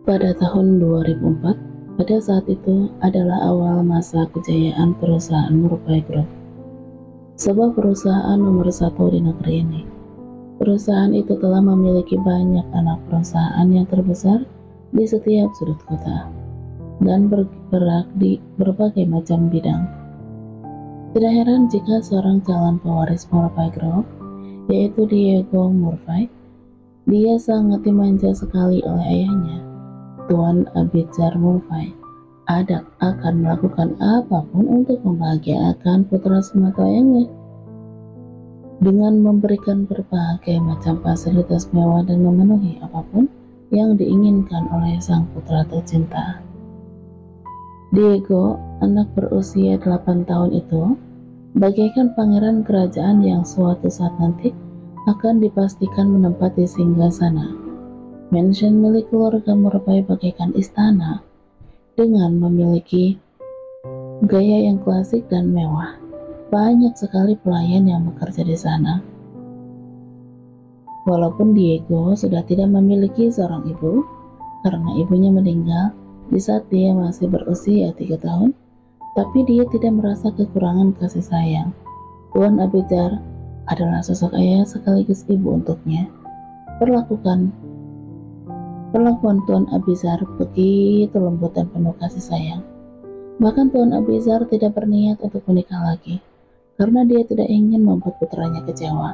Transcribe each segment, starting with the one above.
Pada tahun 2004, pada saat itu adalah awal masa kejayaan perusahaan Murphy Group, sebuah perusahaan nomor satu di negeri ini. Perusahaan itu telah memiliki banyak anak perusahaan yang terbesar di setiap sudut kota dan bergerak di berbagai macam bidang. Tidak heran jika seorang calon pewaris Murphy Group, yaitu Diego Murphy, dia sangat dimanja sekali oleh ayahnya, Tuan Abizar Murphy, akan melakukan apapun untuk membahagiakan putra sematawayangnya dengan memberikan berbagai macam fasilitas mewah dan memenuhi apapun yang diinginkan oleh sang putra tercinta. Diego, anak berusia 8 tahun itu, bagaikan pangeran kerajaan yang suatu saat nanti akan dipastikan menempati singgasana. Mansion milik keluarga Murphy bagaikan istana dengan memiliki gaya yang klasik dan mewah. Banyak sekali pelayan yang bekerja di sana. Walaupun Diego sudah tidak memiliki seorang ibu karena ibunya meninggal di saat dia masih berusia 3 tahun, tapi dia tidak merasa kekurangan kasih sayang. Tuan Abizar adalah sosok ayah sekaligus ibu untuknya. Perlakuan Tuan Abizar begitu lembut dan penuh kasih sayang. Bahkan Tuan Abizar tidak berniat untuk menikah lagi, karena dia tidak ingin membuat putranya kecewa.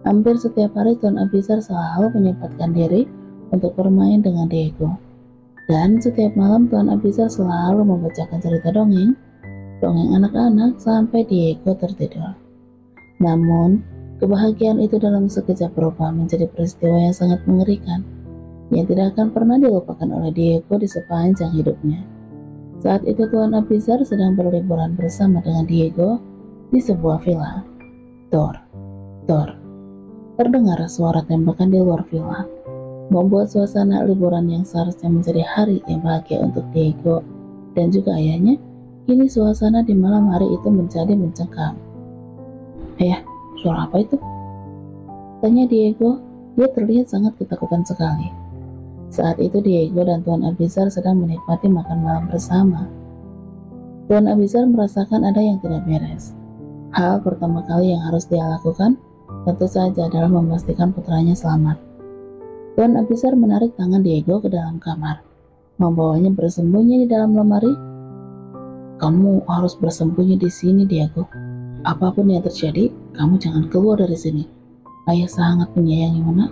Hampir setiap hari Tuan Abizar selalu menyempatkan diri untuk bermain dengan Diego. Dan setiap malam Tuan Abizar selalu membacakan cerita dongeng anak-anak sampai Diego tertidur. Namun, kebahagiaan itu dalam sekejap berubah menjadi peristiwa yang sangat mengerikan, yang tidak akan pernah dilupakan oleh Diego di sepanjang hidupnya. Saat itu Tuan Abizar sedang berliburan bersama dengan Diego di sebuah villa. Dor. Terdengar suara tembakan di luar villa, membuat suasana liburan yang seharusnya menjadi hari yang bahagia untuk Diego dan juga ayahnya, kini suasana di malam hari itu menjadi mencekam. "Ayah, suara apa itu?" tanya Diego. Dia terlihat sangat ketakutan sekali. Saat itu Diego dan Tuan Abizar sedang menikmati makan malam bersama. Tuan Abizar merasakan ada yang tidak beres. Hal pertama kali yang harus dia lakukan tentu saja adalah memastikan putranya selamat. Tuan Abizar menarik tangan Diego ke dalam kamar, membawanya bersembunyi di dalam lemari. "Kamu harus bersembunyi di sini, Diego. Apapun yang terjadi, kamu jangan keluar dari sini. Ayah sangat menyayangi Mona."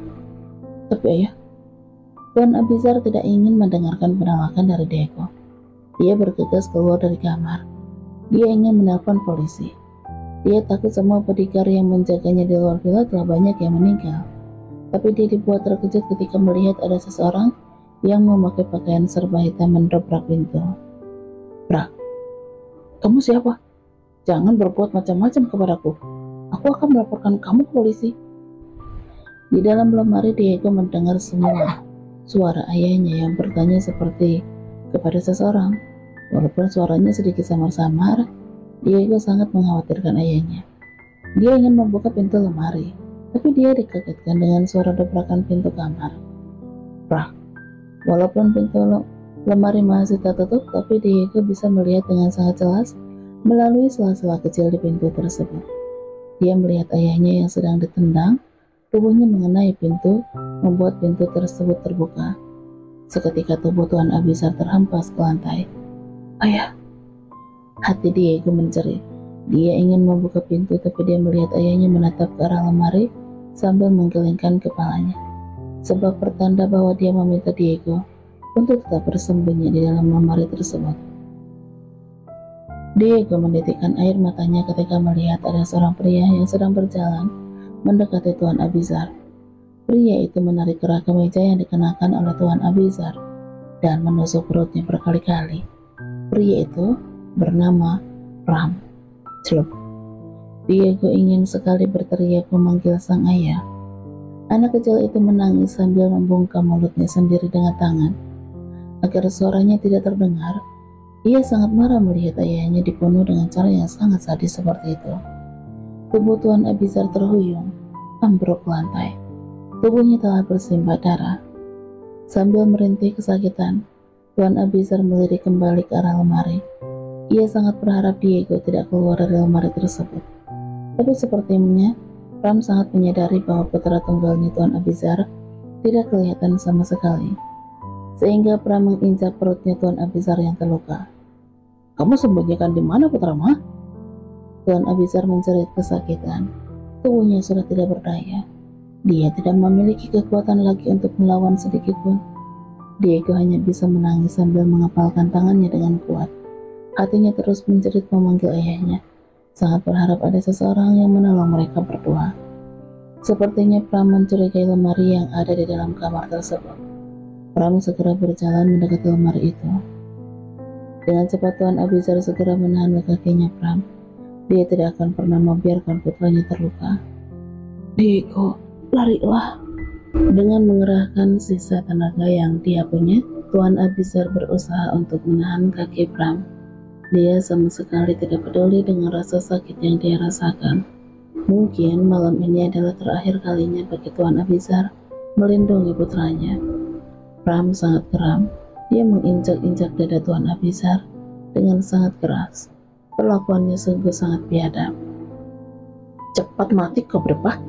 "Tapi ayah..." Tuan Abizar tidak ingin mendengarkan penolakan dari Diego. Dia bergegas keluar dari kamar. Dia ingin menelpon polisi. Dia takut semua bodyguard yang menjaganya di luar villa telah banyak yang meninggal. Tapi dia dibuat terkejut ketika melihat ada seseorang yang memakai pakaian serba hitam mendobrak pintu. "Brak, kamu siapa? Jangan berbuat macam-macam kepadaku. Aku akan melaporkan kamu ke polisi." Di dalam lemari Diego mendengar semua suara ayahnya yang bertanya seperti kepada seseorang. Walaupun suaranya sedikit samar-samar, Diego sangat mengkhawatirkan ayahnya. Dia ingin membuka pintu lemari, tapi dia dikagetkan dengan suara dobrakan pintu kamar. Brak. Walaupun pintu lemari masih tertutup, tapi Diego bisa melihat dengan sangat jelas melalui sela-sela kecil di pintu tersebut. Dia melihat ayahnya yang sedang ditendang. Tubuhnya mengenai pintu, membuat pintu tersebut terbuka. Seketika tubuh Tuan Abizar terhempas ke lantai. "Ayah!" Hati Diego menjerit. Dia ingin membuka pintu, tapi dia melihat ayahnya menatap ke arah lemari sambil menggelengkan kepalanya, sebab pertanda bahwa dia meminta Diego untuk tetap bersembunyi di dalam lemari tersebut. Diego menitikkan air matanya ketika melihat ada seorang pria yang sedang berjalan mendekati Tuan Abizar. Pria itu menarik kerah kemeja yang dikenakan oleh Tuan Abizar dan menusuk perutnya berkali-kali. Pria itu bernama Ram. Celup. Diego ingin sekali berteriak memanggil sang ayah. Anak kecil itu menangis sambil membungkam mulutnya sendiri dengan tangan agar suaranya tidak terdengar. Ia sangat marah melihat ayahnya dibunuh dengan cara yang sangat sadis seperti itu. Tubuh Tuan Abizar terhuyung, ambruk ke lantai. Tubuhnya telah bersimbah darah. Sambil merintih kesakitan, Tuan Abizar melirik kembali ke arah lemari. Ia sangat berharap Diego tidak keluar dari lemari tersebut. Tapi sepertinya Pram sangat menyadari bahwa putra tunggalnya Tuan Abizar tidak kelihatan sama sekali. Sehingga Pram menginjak perutnya Tuan Abizar yang terluka. "Kamu sembunyikan di mana, putra mah?" Tuan Abizar menjerit kesakitan. Tubuhnya sudah tidak berdaya. Dia tidak memiliki kekuatan lagi untuk melawan sedikit pun. Diego hanya bisa menangis sambil mengepalkan tangannya dengan kuat. Hatinya terus menjerit memanggil ayahnya, sangat berharap ada seseorang yang menolong mereka berdua. Sepertinya Pram mencurigai lemari yang ada di dalam kamar tersebut. Pram segera berjalan mendekati lemari itu. Dengan cepat Tuan Abizar segera menahan kakinya Pram. Dia tidak akan pernah membiarkan putranya terluka. "Diego, larilah!" Dengan mengerahkan sisa tenaga yang dia punya, Tuan Abizar berusaha untuk menahan kaki Pram. Dia sama sekali tidak peduli dengan rasa sakit yang dia rasakan. Mungkin malam ini adalah terakhir kalinya bagi Tuan Abizar melindungi putranya. Pram sangat geram. Dia menginjak-injak dada Tuan Abizar dengan sangat keras. Perlakuannya sungguh sangat biadab. "Cepat mati kau berdebah!"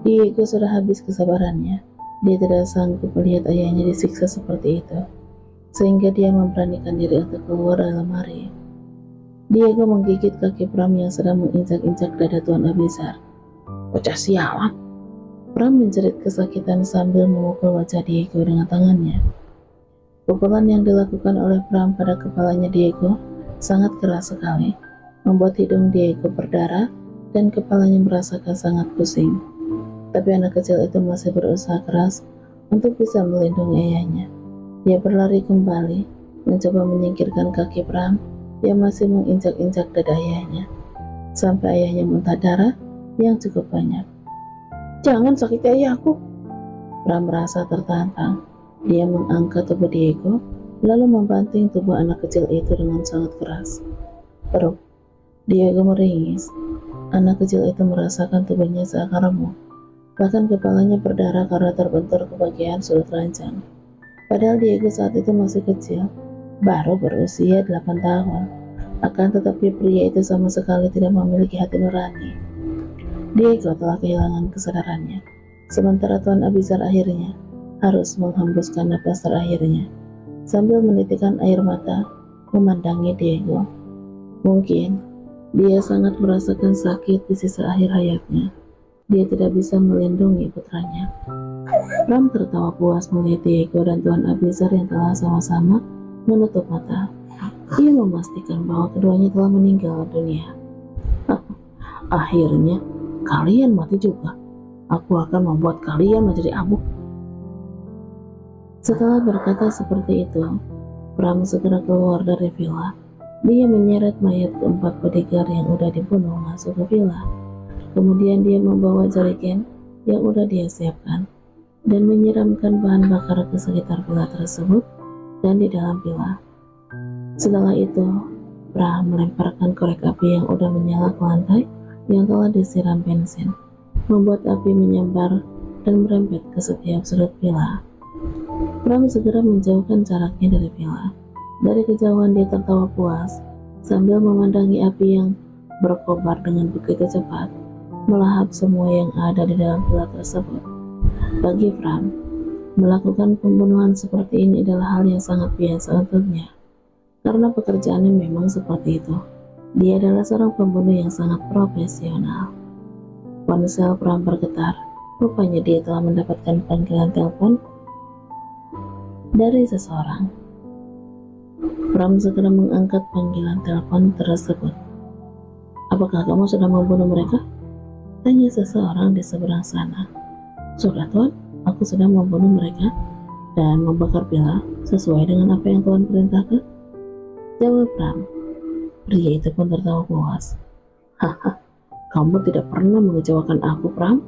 Diego sudah habis kesabarannya. Dia tidak sanggup melihat ayahnya disiksa seperti itu, sehingga dia memberanikan diri untuk keluar dari lemari. Diego menggigit kaki Pram yang sedang menginjak-injak dada Tuan Abizar. "Bocah sialan!" Pram menjerit kesakitan sambil memukul wajah Diego dengan tangannya. Pukulan yang dilakukan oleh Pram pada kepalanya Diego sangat keras sekali, membuat hidung Diego berdarah dan kepalanya merasakan sangat pusing. Tapi anak kecil itu masih berusaha keras untuk bisa melindungi ayahnya. Dia berlari kembali, mencoba menyingkirkan kaki Pram yang masih menginjak-injak dada ayahnya, sampai ayahnya muntah darah yang cukup banyak. "Jangan sakiti ayahku!" Pram merasa tertantang. Dia mengangkat tubuh Diego, lalu membanting tubuh anak kecil itu dengan sangat keras. Perut Diego meringis. Anak kecil itu merasakan tubuhnya seakan remuk. Bahkan kepalanya berdarah karena terbentur ke bagian sudut ranjang. Padahal Diego saat itu masih kecil, baru berusia 8 tahun. Akan tetapi pria itu sama sekali tidak memiliki hati nurani. Diego telah kehilangan kesadarannya. Sementara Tuan Abizar akhirnya harus menghembuskan napas terakhirnya sambil menitikkan air mata memandangi Diego. Mungkin dia sangat merasakan sakit di sisa akhir hayatnya. Dia tidak bisa melindungi putranya. Pram tertawa puas melihat Diego dan Tuan Abizar yang telah sama-sama menutup mata. Ia memastikan bahwa keduanya telah meninggal dunia. "Akhirnya kalian mati juga. Aku akan membuat kalian menjadi abu." Setelah berkata seperti itu, Pram segera keluar dari villa. Dia menyeret mayat keempat bodyguard yang udah dibunuh masuk ke villa. Kemudian dia membawa jerigen yang udah dia siapkan dan menyiramkan bahan bakar ke sekitar villa tersebut dan di dalam villa. Setelah itu, Pram melemparkan korek api yang udah menyala ke lantai yang telah disiram bensin, membuat api menyambar dan merembet ke setiap sudut villa. Pram segera menjauhkan jaraknya dari villa. Dari kejauhan dia tertawa puas sambil memandangi api yang berkobar dengan begitu cepat, melahap semua yang ada di dalam villa tersebut. Bagi Pram, melakukan pembunuhan seperti ini adalah hal yang sangat biasa untuknya, karena pekerjaannya memang seperti itu. Dia adalah seorang pembunuh yang sangat profesional. Ponsel Pram bergetar. Rupanya dia telah mendapatkan panggilan telepon dari seseorang. Pram segera mengangkat panggilan telepon tersebut. "Apakah kamu sudah membunuh mereka?" tanya seseorang di seberang sana. "Sudah Tuan, aku sudah membunuh mereka dan membakar villa sesuai dengan apa yang Tuan perintahkan," jawab Pram. Pria itu pun tertawa puas. "Haha, kamu tidak pernah mengecewakan aku, Pram.